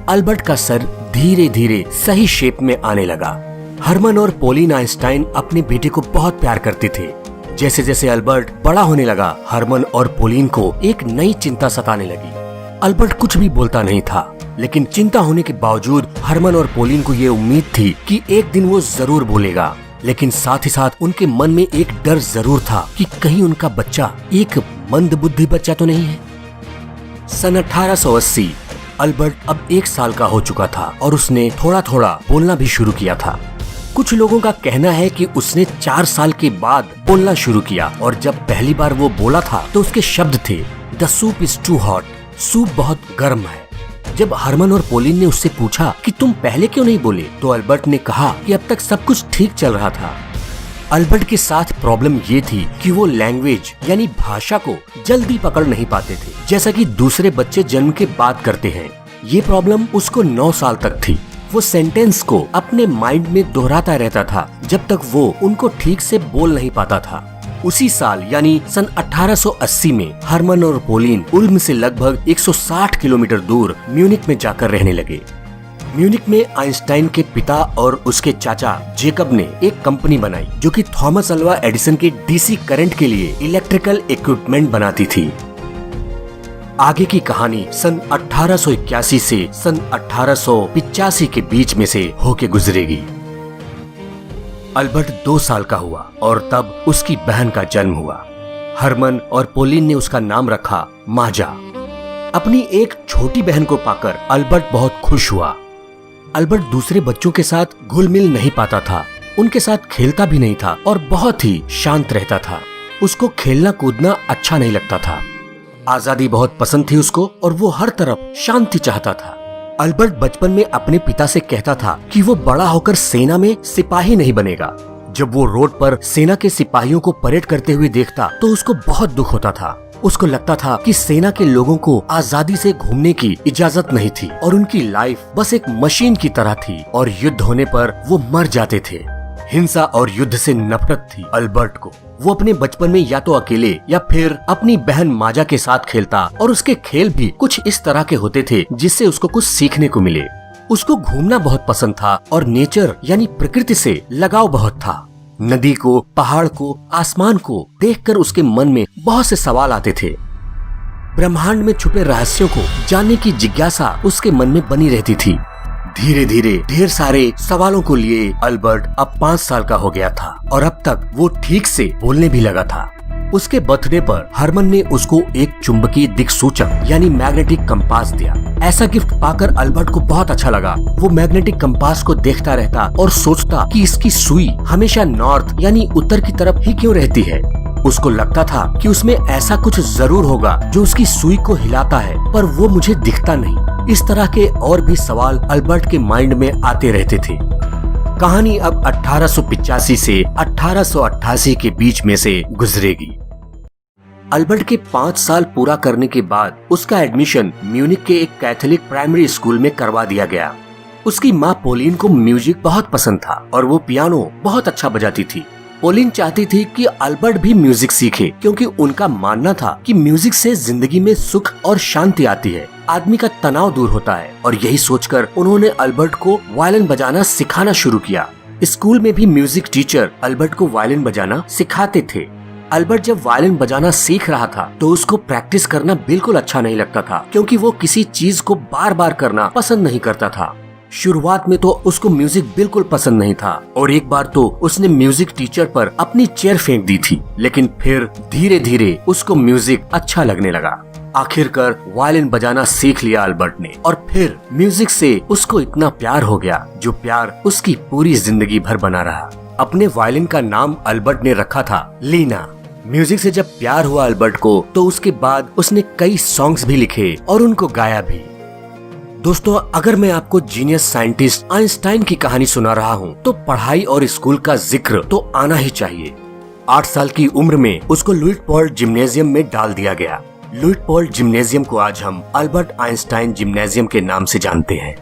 Albert का sir धीरे धीरे सही शेप में आने लगा। हरमन और पोलिन आइंस्टाइन अपने बेटे को बहुत प्यार करते थे। जैसे जैसे अल्बर्ट बड़ा होने लगा, हरमन और पोलिन को एक नई चिंता सताने लगी। अल्बर्ट कुछ भी बोलता नहीं था, लेकिन चिंता होने के बावजूद हरमन और पोलिन को ये उम्मीद थी कि एक दिन वो जरूर बोलेगा। लेकिन साथ ही साथ उनके मन में एक डर जरूर था कि कहीं उनका बच्चा एक मंदबुद्धि बच्चा तो नहीं है। सन 1880 अल्बर्ट अब 1 साल का हो चुका था और उसने थोड़ा थोड़ा बोलना भी शुरू किया था। कुछ लोगों का कहना है कि उसने 4 साल के बाद बोलना शुरू किया और जब पहली बार वो बोला था तो उसके शब्द थे, the soup is too hot, soup बहुत गर्म है। जब हरमन और पोलिन ने उससे पूछा कि तुम पहले क्यों नहीं बोले, तो अल्बर्ट ने कहा कि अब तक सब कुछ ठीक चल रहा था। अल्बर्ट के साथ प्रॉब्लम ये थी कि वो लैंग्वेज यानी भाषा को जल्दी पकड़ नहीं पाते थे, जैसा कि दूसरे बच्चे जन्म के बाद करते हैं। ये प्रॉब्लम उसको 9 साल तक थी। वो सेंटेंस को अपने माइंड में दोहराता रहता था जब तक वो उनको ठीक से बोल नहीं पाता था। उसी साल यानी सन 1880 में हरमन और पोलिन उल्म से लगभग 160 किलोमीटर दूर म्यूनिक में जाकर रहने लगे। म्यूनिक में आइंस्टाइन के पिता और उसके चाचा जेकब ने एक कंपनी बनाई जो कि थॉमस अल्वा एडिसन के डीसी करंट के लिए इलेक्ट्रिकल इक्विपमेंट बनाती थी। आगे की कहानी सन 1881 से सन 1885 के बीच में से होके गुजरेगी। अल्बर्ट 2 साल का हुआ और तब उसकी बहन का जन्म हुआ। हरमन और पोलिन ने उसका नाम रखा माजा। अपनी एक छोटी बहन को पाकर अल्बर्ट बहुत खुश हुआ। अल्बर्ट दूसरे बच्चों के साथ घुल मिल नहीं पाता था, उनके साथ खेलता भी नहीं था और बहुत ही शांत रहता था। उसको खेलना कूदना अच्छा नहीं लगता था। आजादी बहुत पसंद थी उसको और वो हर तरफ शांति चाहता था। अल्बर्ट बचपन में अपने पिता से कहता था कि वो बड़ा होकर सेना में सिपाही नहीं बनेगा। जब वो रोड पर सेना के सिपाहियों को परेड करते हुए देखता तो उसको बहुत दुख होता था। उसको लगता था कि सेना के लोगों को आजादी से घूमने की इजाजत नहीं थी और उनकी लाइफ बस एक मशीन की तरह थी और युद्ध होने पर वो मर जाते थे। हिंसा और युद्ध से नफरत थी अल्बर्ट को। वो अपने बचपन में या तो अकेले या फिर अपनी बहन माजा के साथ खेलता और उसके खेल भी कुछ इस तरह के होते थे जिससे उसको कुछ सीखने को मिले। उसको घूमना बहुत पसंद था और नेचर यानी प्रकृति से लगाव बहुत था। नदी को, पहाड़ को, आसमान को देखकर उसके मन में बहुत से सवाल आते थे। ब्रह्मांड में छुपे रहस्यों को जानने की जिज्ञासा उसके मन में बनी रहती थी। धीरे धीरे ढेर सारे सवालों को लिए अल्बर्ट अब 5 साल का हो गया था और अब तक वो ठीक से बोलने भी लगा था। उसके बर्थडे पर हरमन ने उसको एक चुंबकीय दिक्सूचक यानी मैग्नेटिक कंपास दिया। ऐसा गिफ्ट पाकर अल्बर्ट को बहुत अच्छा लगा। वो मैग्नेटिक कंपास को देखता रहता और सोचता कि इसकी सुई हमेशा नॉर्थ यानी उत्तर की तरफ ही क्यों रहती है। उसको लगता था कि उसमें ऐसा कुछ जरूर होगा जो उसकी सुई को हिलाता है, पर वो मुझे दिखता नहीं। इस तरह के और भी सवाल अल्बर्ट के माइंड में आते रहते थे। कहानी अब 1885 से 1888 के बीच में से गुजरेगी। अल्बर्ट के 5 साल पूरा करने के बाद उसका एडमिशन म्यूनिक के एक कैथोलिक प्राइमरी स्कूल में करवा दिया गया। उसकी माँ पोलिन को म्यूजिक बहुत पसंद था और वो पियानो बहुत अच्छा बजाती थी। पोलिन चाहती थी कि अल्बर्ट भी म्यूजिक सीखे क्योंकि उनका मानना था कि म्यूजिक से जिंदगी में सुख और शांति आती है, आदमी का तनाव दूर होता है। और यही सोचकर उन्होंने अल्बर्ट को वायलिन बजाना सिखाना शुरू किया। स्कूल में भी म्यूजिक टीचर अल्बर्ट को वायलिन बजाना सिखाते थे। अल्बर्ट जब वायलिन बजाना सीख रहा था तो उसको प्रैक्टिस करना बिल्कुल अच्छा नहीं लगता था क्योंकि वो किसी चीज को बार बार करना पसंद नहीं करता था। शुरुआत में तो उसको म्यूजिक बिल्कुल पसंद नहीं था और एक बार तो उसने म्यूजिक टीचर पर अपनी चेयर फेंक दी थी, लेकिन फिर धीरे धीरे उसको म्यूजिक अच्छा लगने लगा। आखिरकार वायलिन बजाना सीख लिया अल्बर्ट ने और फिर म्यूजिक से उसको इतना प्यार हो गया जो प्यार उसकी पूरी जिंदगी भर बना रहा। अपने वायलिन का नाम अल्बर्ट ने रखा था लीना। म्यूजिक से जब प्यार हुआ अल्बर्ट को तो उसके बाद उसने कई सॉन्ग्स भी लिखे और उनको गाया भी। दोस्तों, अगर मैं आपको जीनियस साइंटिस्ट आइंस्टाइन की कहानी सुना रहा हूँ तो पढ़ाई और स्कूल का जिक्र तो आना ही चाहिए। 8 साल की उम्र में उसको लुइटपोल्ड जिम्नेजियम में डाल दिया गया। लुइटपोल्ड जिम्नेजियम को आज हम अल्बर्ट आइंस्टाइन जिम्नेजियम के नाम से जानते हैं।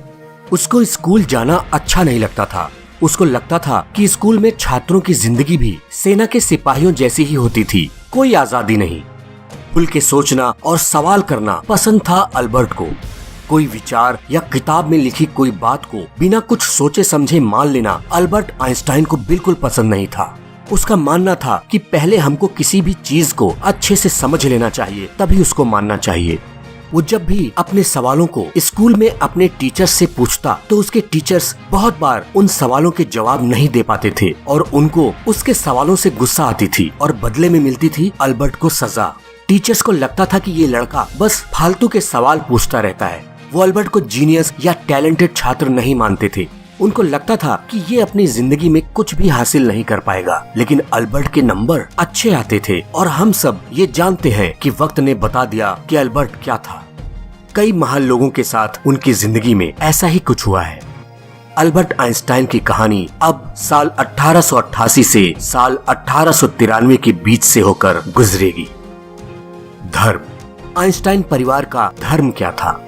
उसको स्कूल जाना अच्छा नहीं लगता था। उसको लगता था कि स्कूल में छात्रों की जिंदगी भी सेना के सिपाहियों जैसी ही होती थी, कोई आजादी नहीं। खुल के सोचना और सवाल करना पसंद था अल्बर्ट को। कोई विचार या किताब में लिखी कोई बात को बिना कुछ सोचे समझे मान लेना अल्बर्ट आइंस्टाइन को बिल्कुल पसंद नहीं था। उसका मानना था कि पहले हमको किसी भी चीज को अच्छे से समझ लेना चाहिए, तभी उसको मानना चाहिए। वो जब भी अपने सवालों को स्कूल में अपने टीचर्स से पूछता तो उसके टीचर्स बहुत बार उन सवालों के जवाब नहीं दे पाते थे और उनको उसके सवालों से गुस्सा आती थी और बदले में मिलती थी अल्बर्ट को सजा। टीचर्स को लगता था कि ये लड़का बस फालतू के सवाल पूछता रहता है। वो अल्बर्ट को जीनियस या टैलेंटेड छात्र नहीं मानते थे। उनको लगता था कि ये अपनी जिंदगी में कुछ भी हासिल नहीं कर पाएगा। लेकिन अल्बर्ट के नंबर अच्छे आते थे और हम सब ये जानते हैं कि वक्त ने बता दिया कि अल्बर्ट क्या था। कई महान लोगों के साथ उनकी जिंदगी में ऐसा ही कुछ हुआ है। अल्बर्ट आइंस्टाइन की कहानी अब साल 1888 से साल 1893 के बीच से होकर गुजरेगी। धर्म। आइंस्टाइन परिवार का धर्म क्या था?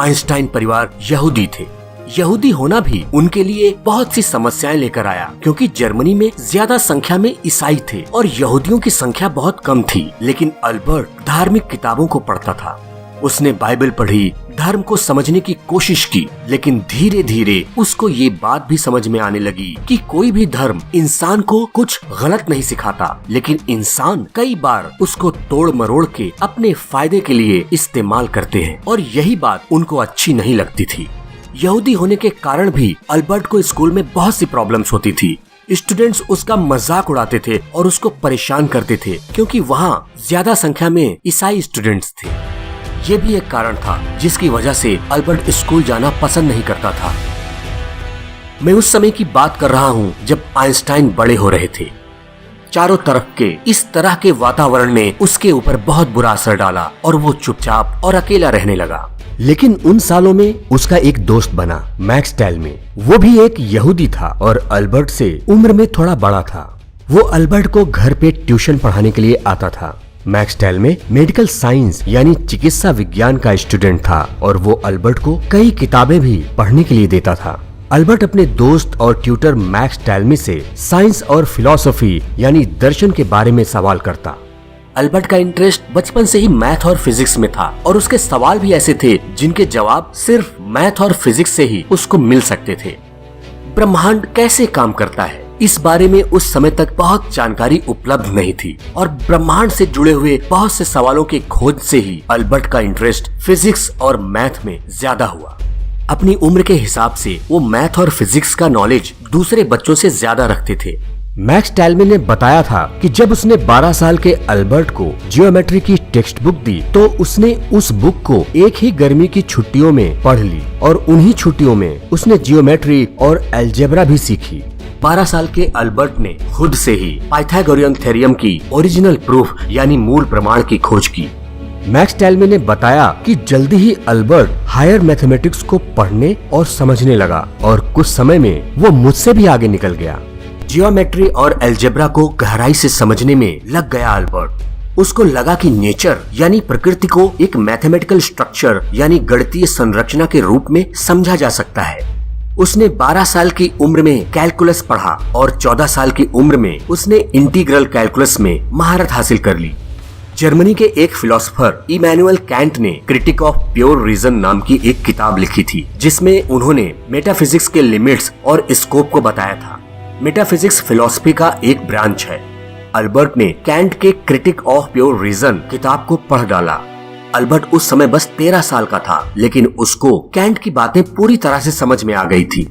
आइंस्टाइन परिवार यहूदी थे। यहूदी होना भी उनके लिए बहुत सी समस्याएं लेकर आया, क्योंकि जर्मनी में ज्यादा संख्या में ईसाई थे और यहूदियों की संख्या बहुत कम थी। लेकिन अल्बर्ट धार्मिक किताबों को पढ़ता था। उसने बाइबल पढ़ी, धर्म को समझने की कोशिश की, लेकिन धीरे धीरे उसको ये बात भी समझ में आने लगी कि कोई भी धर्म इंसान को कुछ गलत नहीं सिखाता, लेकिन इंसान कई बार उसको तोड़ मरोड़ के अपने फायदे के लिए इस्तेमाल करते हैं और यही बात उनको अच्छी नहीं लगती थी। यहूदी होने के कारण भी अल्बर्ट को स्कूल में बहुत सी प्रॉब्लम्स होती थी। स्टूडेंट्स उसका मजाक उड़ाते थे और उसको परेशान करते थे, क्योंकि वहाँ ज्यादा संख्या में ईसाई स्टूडेंट्स थे। ये भी एक कारण था जिसकी वजह से अल्बर्ट स्कूल जाना पसंद नहीं करता था। मैं उस समय की बात कर रहा हूँ जब आइंस्टाइन बड़े हो रहे थे। चारों तरफ के इस तरह के वातावरण ने उसके ऊपर बहुत बुरा असर डाला और वो चुपचाप और अकेला रहने लगा। लेकिन उन सालों में उसका एक दोस्त बना, मैक्स टैलमे। वो भी एक यहूदी था और अल्बर्ट से उम्र में थोड़ा बड़ा था। वो अल्बर्ट को घर पे ट्यूशन पढ़ाने के लिए आता था। मैक्स टैलमे मेडिकल साइंस यानी चिकित्सा विज्ञान का स्टूडेंट था और वो अल्बर्ट को कई किताबें भी पढ़ने के लिए देता था। अल्बर्ट अपने दोस्त और ट्यूटर मैक्स टैलमे से साइंस और फिलॉसफी यानी दर्शन के बारे में सवाल करता। अल्बर्ट का इंटरेस्ट बचपन से ही मैथ और फिजिक्स में था और उसके सवाल भी ऐसे थे जिनके जवाब सिर्फ मैथ और फिजिक्स से ही उसको मिल सकते थे। ब्रह्मांड कैसे काम करता है, इस बारे में उस समय तक बहुत जानकारी उपलब्ध नहीं थी और ब्रह्मांड से जुड़े हुए बहुत से सवालों की खोज से ही अल्बर्ट का इंटरेस्ट फिजिक्स और मैथ में ज्यादा हुआ। अपनी उम्र के हिसाब से वो मैथ और फिजिक्स का नॉलेज दूसरे बच्चों से ज्यादा रखते थे। मैक्स टैलमे ने बताया था कि जब उसने 12 साल के अल्बर्ट को जियोमेट्री की टेक्स्ट बुक दी तो उसने उस बुक को एक ही गर्मी की छुट्टियों में पढ़ ली और उन्हीं छुट्टियों में उसने जियोमेट्री और अलजेब्रा भी सीखी। 12 साल के अल्बर्ट ने खुद से ही पाइथागोरियन थ्योरम की ओरिजिनल प्रूफ यानी मूल प्रमाण की खोज की। मैक्स टैलमे ने बताया कि जल्दी ही अल्बर्ट हायर मैथमेटिक्स को पढ़ने और समझने लगा और कुछ समय में वो मुझसे भी आगे निकल गया। जियोमेट्री और अलजेब्रा को गहराई से समझने में लग गया अल्बर्ट। उसको लगा कि नेचर यानी प्रकृति को एक मैथमेटिकल स्ट्रक्चर यानी गणितीय संरचना के रूप में समझा जा सकता है। उसने 12 साल की उम्र में कैलकुलस पढ़ा और 14 साल की उम्र में उसने इंटीग्रल कैलकुलस में महारत हासिल कर ली। जर्मनी के एक फिलोसोफर इमैनुअल कैंट ने क्रिटिक ऑफ प्योर रीजन नाम की एक किताब लिखी थी, जिसमें उन्होंने मेटाफिजिक्स के लिमिट्स और स्कोप को बताया था। मेटाफिजिक्स फिलॉसफी का एक ब्रांच है। अल्बर्ट ने कैंट के क्रिटिक ऑफ प्योर रीजन किताब को पढ़ डाला। अल्बर्ट उस समय बस 13 साल का था, लेकिन उसको कैंट की बातें पूरी तरह से समझ में आ गई थी।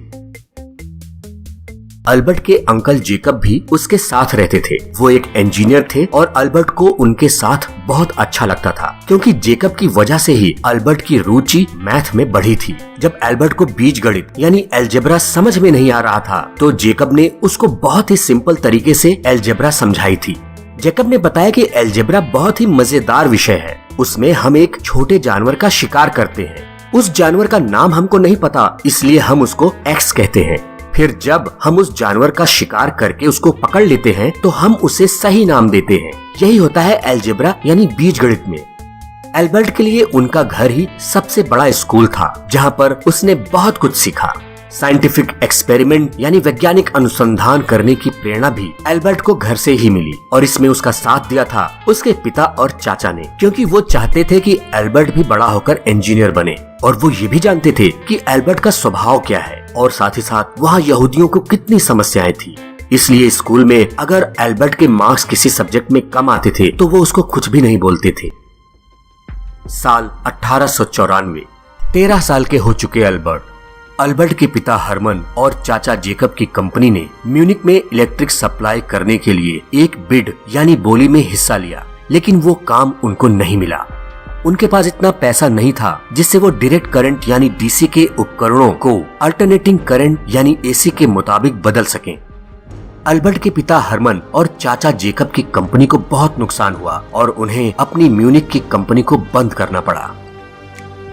अल्बर्ट के अंकल जेकब भी उसके साथ रहते थे। वो एक इंजीनियर थे और अल्बर्ट को उनके साथ बहुत अच्छा लगता था, क्योंकि जेकब की वजह से ही अल्बर्ट की रुचि मैथ में बढ़ी थी। जब अल्बर्ट को बीजगणित यानी अलजेब्रा समझ में नहीं आ रहा था तो जेकब ने उसको बहुत ही सिंपल तरीके से अलजेब्रा समझाई थी। जेकब ने बताया कि अलजेब्रा बहुत ही मजेदार विषय है। उसमें हम एक छोटे जानवर का शिकार करते हैं। उस जानवर का नाम हमको नहीं पता, इसलिए हम उसको एक्स कहते हैं। फिर जब हम उस जानवर का शिकार करके उसको पकड़ लेते हैं तो हम उसे सही नाम देते हैं। यही होता है अलजेब्रा यानी बीजगणित में। अल्बर्ट के लिए उनका घर ही सबसे बड़ा स्कूल था, जहाँ पर उसने बहुत कुछ सीखा। साइंटिफिक एक्सपेरिमेंट यानी वैज्ञानिक अनुसंधान करने की प्रेरणा भी एल्बर्ट को घर से ही मिली और इसमें उसका साथ दिया था उसके पिता और चाचा ने, क्योंकि वो चाहते थे कि एल्बर्ट भी बड़ा होकर इंजीनियर बने और वो ये भी जानते थे कि एल्बर्ट का स्वभाव क्या है और साथ ही साथ वहाँ यहूदियों को कितनी समस्याएं थी। इसलिए स्कूल में अगर एल्बर्ट के मार्क्स किसी सब्जेक्ट में कम आते थे तो वो उसको कुछ भी नहीं बोलते थे। साल 1894, 13 साल के हो चुके एल्बर्ट के पिता हरमन और चाचा जेकब की कंपनी ने म्यूनिक में इलेक्ट्रिक सप्लाई करने के लिए एक बिड यानी बोली में हिस्सा लिया, लेकिन वो काम उनको नहीं मिला। उनके पास इतना पैसा नहीं था जिससे वो डायरेक्ट करंट यानी डीसी के उपकरणों को अल्टरनेटिंग करंट यानी एसी के मुताबिक बदल सकें। एल्बर्ट के पिता हरमन और चाचा जेकब की कंपनी को बहुत नुकसान हुआ और उन्हें अपनी म्यूनिक की कंपनी को बंद करना पड़ा।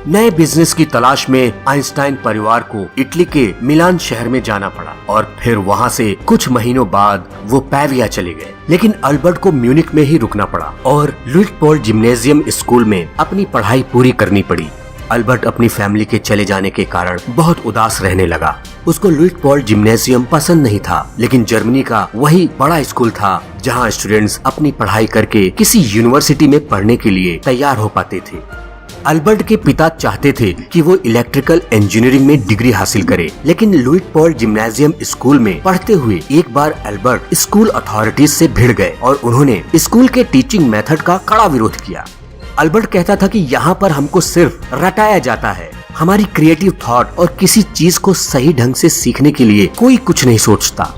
नए बिजनेस की तलाश में आइंस्टाइन परिवार को इटली के मिलान शहर में जाना पड़ा और फिर वहां से कुछ महीनों बाद वो पैविया चले गए, लेकिन एल्बर्ट को म्यूनिक में ही रुकना पड़ा और लुइटपोल्ड जिम्नेजियम स्कूल में अपनी पढ़ाई पूरी करनी पड़ी। एल्बर्ट अपनी फैमिली के चले जाने के कारण बहुत उदास रहने लगा। उसको लुइटपोल्ड जिम्नेजियम पसंद नहीं था, लेकिन जर्मनी का वही बड़ा स्कूल था जहां स्टूडेंट्स अपनी पढ़ाई करके किसी यूनिवर्सिटी में पढ़ने के लिए तैयार हो पाते थे। एल्बर्ट के पिता चाहते थे कि वो इलेक्ट्रिकल इंजीनियरिंग में डिग्री हासिल करे, लेकिन लुइटपोल्ड जिम्नेजियम स्कूल में पढ़ते हुए एक बार एल्बर्ट स्कूल अथॉरिटीज से भिड़ गए और उन्होंने स्कूल के टीचिंग मेथड का कड़ा विरोध किया। एल्बर्ट कहता था कि यहाँ पर हमको सिर्फ रटाया जाता है, हमारी क्रिएटिव थॉट और किसी चीज को सही ढंग से सीखने के लिए कोई कुछ नहीं सोचता।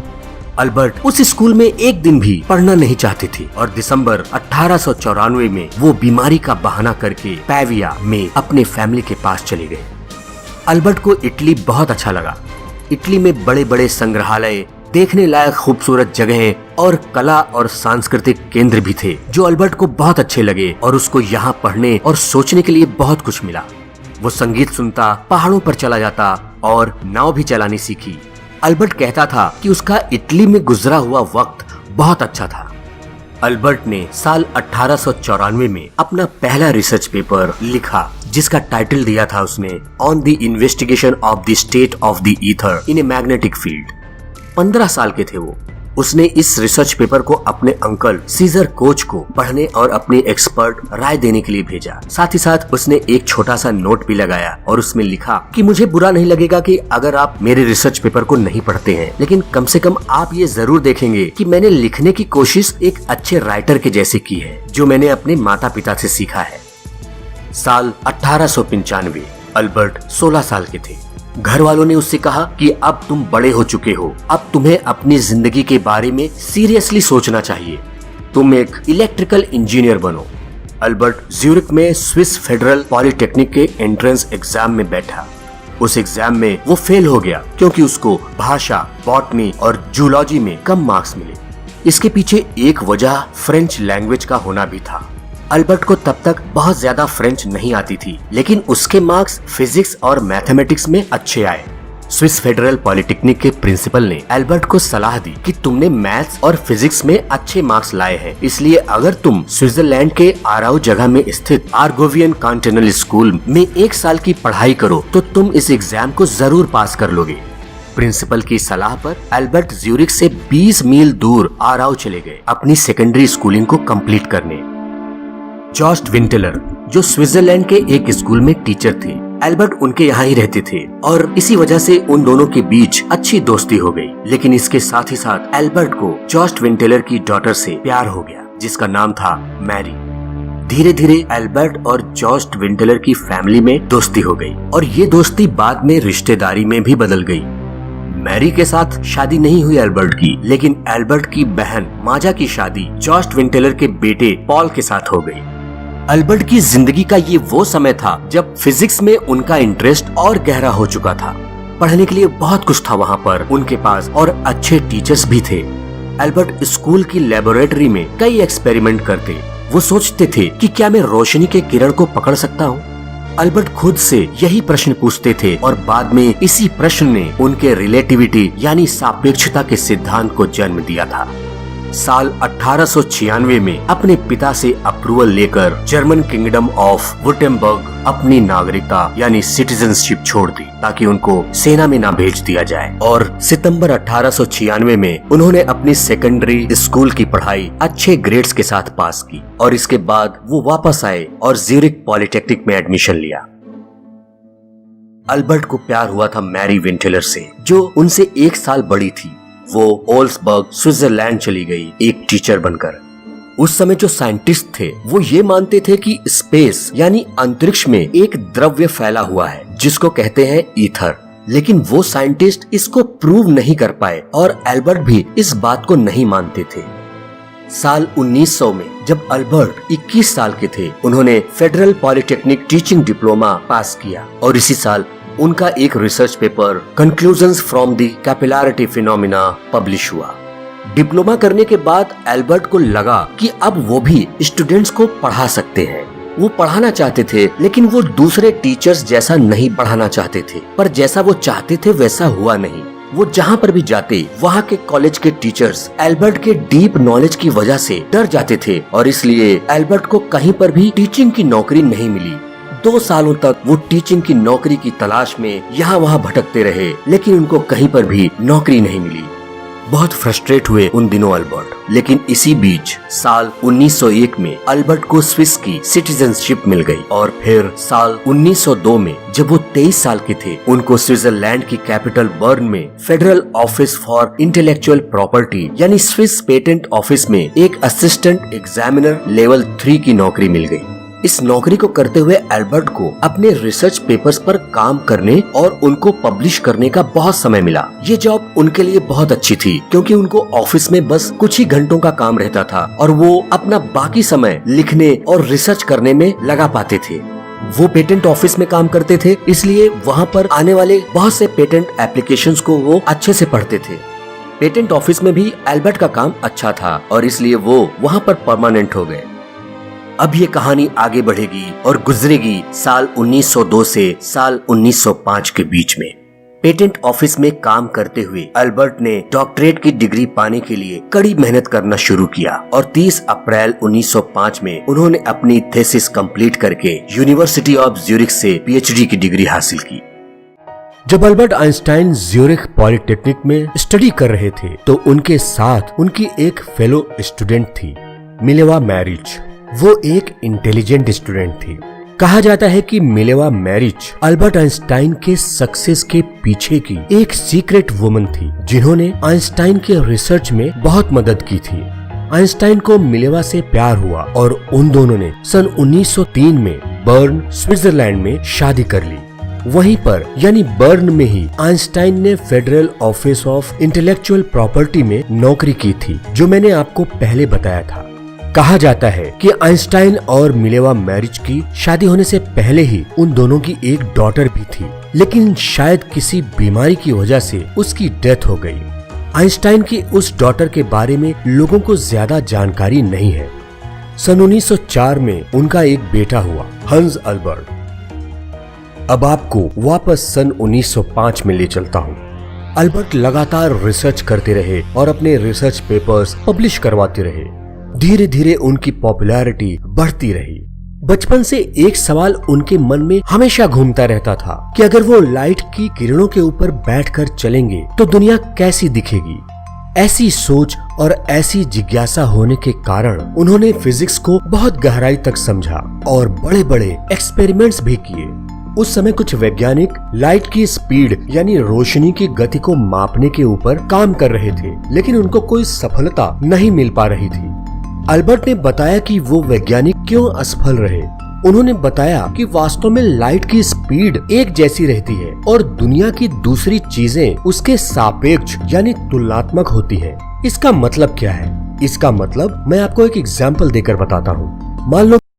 एल्बर्ट उस स्कूल में एक दिन भी पढ़ना नहीं चाहते थे और दिसंबर 1894 में वो बीमारी का बहाना करके पैविया में अपने फैमिली के पास चले गए। एल्बर्ट को इटली बहुत अच्छा लगा। इटली में बड़े बड़े संग्रहालय, देखने लायक खूबसूरत जगहें और कला और सांस्कृतिक केंद्र भी थे जो एल्बर्ट को बहुत अच्छे लगे और उसको यहाँ पढ़ने और सोचने के लिए बहुत कुछ मिला। वो संगीत सुनता, पहाड़ों पर चला जाता और नाव भी चलानी सीखी। एल्बर्ट कहता था कि उसका इटली में गुजरा हुआ वक्त बहुत अच्छा था। एल्बर्ट ने साल 1894 में अपना पहला रिसर्च पेपर लिखा जिसका टाइटल दिया था उसने on the investigation of the state of the ether in a magnetic field. 15 साल के थे वो। उसने इस रिसर्च पेपर को अपने अंकल सीजर कोच को पढ़ने और अपनी एक्सपर्ट राय देने के लिए भेजा। साथ ही साथ उसने एक छोटा सा नोट भी लगाया और उसमें लिखा कि मुझे बुरा नहीं लगेगा कि अगर आप मेरे रिसर्च पेपर को नहीं पढ़ते हैं, लेकिन कम से कम आप ये जरूर देखेंगे कि मैंने लिखने की कोशिश एक अच्छे राइटर के जैसे की है, जो मैंने अपने माता पिता से सीखा है। साल 1895, एल्बर्ट 16 साल के थे। घर वालों ने उससे कहा कि अब तुम बड़े हो चुके हो, अब तुम्हें अपनी जिंदगी के बारे में सीरियसली सोचना चाहिए, तुम एक इलेक्ट्रिकल इंजीनियर बनो। एल्बर्ट ज्यूरिक में स्विस फेडरल पॉलिटेक्निक के एंट्रेंस एग्जाम में बैठा। उस एग्जाम में वो फेल हो गया क्योंकि उसको भाषा, बॉटनी और जूलॉजी में कम मार्क्स मिले। इसके पीछे एक वजह फ्रेंच लैंग्वेज का होना भी था। एल्बर्ट को तब तक बहुत ज्यादा फ्रेंच नहीं आती थी, लेकिन उसके मार्क्स फिजिक्स और मैथमेटिक्स में अच्छे आए। स्विस फेडरल पॉलिटेक्निक के प्रिंसिपल ने एल्बर्ट को सलाह दी कि तुमने मैथ्स और फिजिक्स में अच्छे मार्क्स लाए हैं, इसलिए अगर तुम स्विट्जरलैंड के आराउ जगह में स्थित आर्गोवियन कॉन्टिनेंटल स्कूल में 1 साल की पढ़ाई करो तो तुम इस एग्जाम को जरूर पास कर लोगे। प्रिंसिपल की सलाह पर एल्बर्ट ज्यूरिक से 20 मील दूर आराउ चले गए अपनी सेकेंडरी स्कूलिंग को कंप्लीट करने। जॉस्ट विंटेलर जो स्विट्जरलैंड के एक स्कूल में टीचर थे, एल्बर्ट उनके यहाँ ही रहते थे और इसी वजह से उन दोनों के बीच अच्छी दोस्ती हो गई। लेकिन इसके साथ ही साथ एल्बर्ट को जॉस्ट विंटेलर की डॉटर से प्यार हो गया जिसका नाम था मैरी। धीरे धीरे एल्बर्ट और जॉस्ट विंटेलर की फैमिली में दोस्ती हो गई और ये दोस्ती बाद में रिश्तेदारी में भी बदल गई। मैरी के साथ शादी नहीं हुई एल्बर्ट की, लेकिन एल्बर्ट की बहन माजा की शादी जॉस्ट विंटेलर के बेटे पॉल के साथ हो गई। एल्बर्ट की जिंदगी का ये वो समय था जब फिजिक्स में उनका इंटरेस्ट और गहरा हो चुका था। पढ़ने के लिए बहुत कुछ था वहाँ पर उनके पास और अच्छे टीचर्स भी थे। एल्बर्ट स्कूल की लेबोरेटरी में कई एक्सपेरिमेंट करते। वो सोचते थे कि क्या मैं रोशनी के किरण को पकड़ सकता हूँ। एल्बर्ट खुद से यही प्रश्न पूछते थे और बाद में इसी प्रश्न ने उनके रिलेटिविटी यानी सापेक्षता के सिद्धांत को जन्म दिया था। साल 1896 में अपने पिता से अप्रूवल लेकर जर्मन किंगडम ऑफ वुटेम्बर्ग अपनी नागरिकता यानी सिटीजनशिप छोड़ दी। ताकि उनको सेना में ना भेज दिया जाए। और सितंबर 1896 में उन्होंने अपनी सेकेंडरी स्कूल की पढ़ाई अच्छे ग्रेड्स के साथ पास की और इसके बाद वो वापस आए और ज्यूरिख पॉलिटेक्निक में एडमिशन लिया। अल्बर्ट को प्यार हुआ था मैरी विंटेलर से, जो उनसे 1 साल बड़ी थी। वो ओल्सबर्ग स्विट्जरलैंड चली गई एक टीचर बनकर। उस समय जो साइंटिस्ट थे वो ये मानते थे कि स्पेस यानी अंतरिक्ष में एक द्रव्य फैला हुआ है जिसको कहते हैं ईथर, लेकिन वो साइंटिस्ट इसको प्रूव नहीं कर पाए और अल्बर्ट भी इस बात को नहीं मानते थे। साल 1900 में जब अल्बर्ट 21 साल के थे, उन्होंने federal polytechnic teaching diploma pass किया और इसी साल उनका एक research paper conclusions from the capillarity phenomena publish हुआ। डिप्लोमा करने के बाद अल्बर्ट को लगा कि अब वो भी स्टूडेंट्स को पढ़ा सकते हैं। वो पढ़ाना चाहते थे, लेकिन वो दूसरे टीचर्स जैसा नहीं पढ़ाना चाहते थे, पर जैसा वो चाहते थे वैसा हुआ नहीं। वो जहाँ पर भी जाते वहाँ के कॉलेज के टीचर्स अल्बर्ट के डीप नॉलेज की वजह से डर जाते थे और इसलिए अल्बर्ट को कहीं पर भी टीचिंग की नौकरी नहीं मिली। 2 सालों तक वो टीचिंग की नौकरी की तलाश में यहाँ वहाँ भटकते रहे, लेकिन उनको कहीं पर भी नौकरी नहीं मिली। बहुत फ्रस्ट्रेट हुए उन दिनों अल्बर्ट, लेकिन इसी बीच साल 1901 में अल्बर्ट को स्विस की सिटीजनशिप मिल गई और फिर साल 1902 में जब वो 23 साल के थे, उनको स्विट्जरलैंड की कैपिटल बर्न में federal office for intellectual property यानी स्विस पेटेंट ऑफिस में एक असिस्टेंट एग्जामिनर लेवल 3 की नौकरी मिल गई। इस नौकरी को करते हुए अल्बर्ट को अपने रिसर्च पेपर्स पर काम करने और उनको पब्लिश करने का बहुत समय मिला। ये जॉब उनके लिए बहुत अच्छी थी क्योंकि उनको ऑफिस में बस कुछ ही घंटों का काम रहता था और वो अपना बाकी समय लिखने और रिसर्च करने में लगा पाते थे। वो पेटेंट ऑफिस में काम करते थे, इसलिए वहाँ पर आने वाले बहुत से पेटेंट एप्लीकेशंस को वो अच्छे से पढ़ते थे। पेटेंट ऑफिस में भी अल्बर्ट का काम अच्छा था और इसलिए वो वहाँ पर परमानेंट हो गए। अब ये कहानी आगे बढ़ेगी और गुजरेगी साल 1902 से साल 1905 के बीच में। पेटेंट ऑफिस में काम करते हुए अल्बर्ट ने डॉक्टरेट की डिग्री पाने के लिए कड़ी मेहनत करना शुरू किया और 30 अप्रैल 1905 में उन्होंने अपनी थीसिस कंप्लीट करके यूनिवर्सिटी ऑफ ज्यूरिख से पीएचडी की डिग्री हासिल की। जब अल्बर्ट आइंस्टाइन ज्यूरिख पॉलिटेक्निक में स्टडी कर रहे थे तो उनके साथ उनकी एक फेलो स्टूडेंट थी, मिलेवा मैरिज। वो एक इंटेलिजेंट स्टूडेंट थी। कहा जाता है कि मिलेवा मैरिज अल्बर्ट आइंस्टाइन के सक्सेस के पीछे की एक सीक्रेट वुमन थी, जिन्होंने आइंस्टाइन के रिसर्च में बहुत मदद की थी। आइंस्टाइन को मिलेवा से प्यार हुआ और उन दोनों ने सन 1903 में बर्न स्विट्जरलैंड में शादी कर ली। वहीं पर यानी बर्न में ही आइंस्टाइन ने federal office of intellectual property में नौकरी की थी, जो मैंने आपको पहले बताया था। कहा जाता है कि आइंस्टाइन और मिलेवा मैरिज की शादी होने से पहले ही उन दोनों की एक डॉटर भी थी, लेकिन शायद किसी बीमारी की वजह से उसकी डेथ हो गई। आइंस्टाइन की उस डॉटर के बारे में लोगों को ज्यादा जानकारी नहीं है। सन 1904 में उनका एक बेटा हुआ, हंस अल्बर्ट। अब आपको वापस सन 1905 में ले चलता हूँ। अल्बर्ट लगातार रिसर्च करते रहे और अपने रिसर्च पेपर्स पब्लिश करवाते रहे। धीरे धीरे उनकी पॉपुलैरिटी बढ़ती रही। बचपन से एक सवाल उनके मन में हमेशा घूमता रहता था कि अगर वो लाइट की किरणों के ऊपर बैठकर चलेंगे तो दुनिया कैसी दिखेगी। ऐसी सोच और ऐसी जिज्ञासा होने के कारण उन्होंने फिजिक्स को बहुत गहराई तक समझा और बड़े बड़े एक्सपेरिमेंट्स भी किए। उस समय कुछ वैज्ञानिक लाइट की स्पीड यानी रोशनी की गति को मापने के ऊपर काम कर रहे थे, लेकिन उनको कोई सफलता नहीं मिल पा रही थी। अल्बर्ट ने बताया कि वो वैज्ञानिक क्यों असफल रहे। उन्होंने बताया कि वास्तव में लाइट की स्पीड एक जैसी रहती है और दुनिया की दूसरी चीजें उसके सापेक्ष यानी तुलनात्मक होती हैं। इसका मतलब क्या है? इसका मतलब मैं आपको एक एग्जाम्पल देकर बताता हूँ। मान लो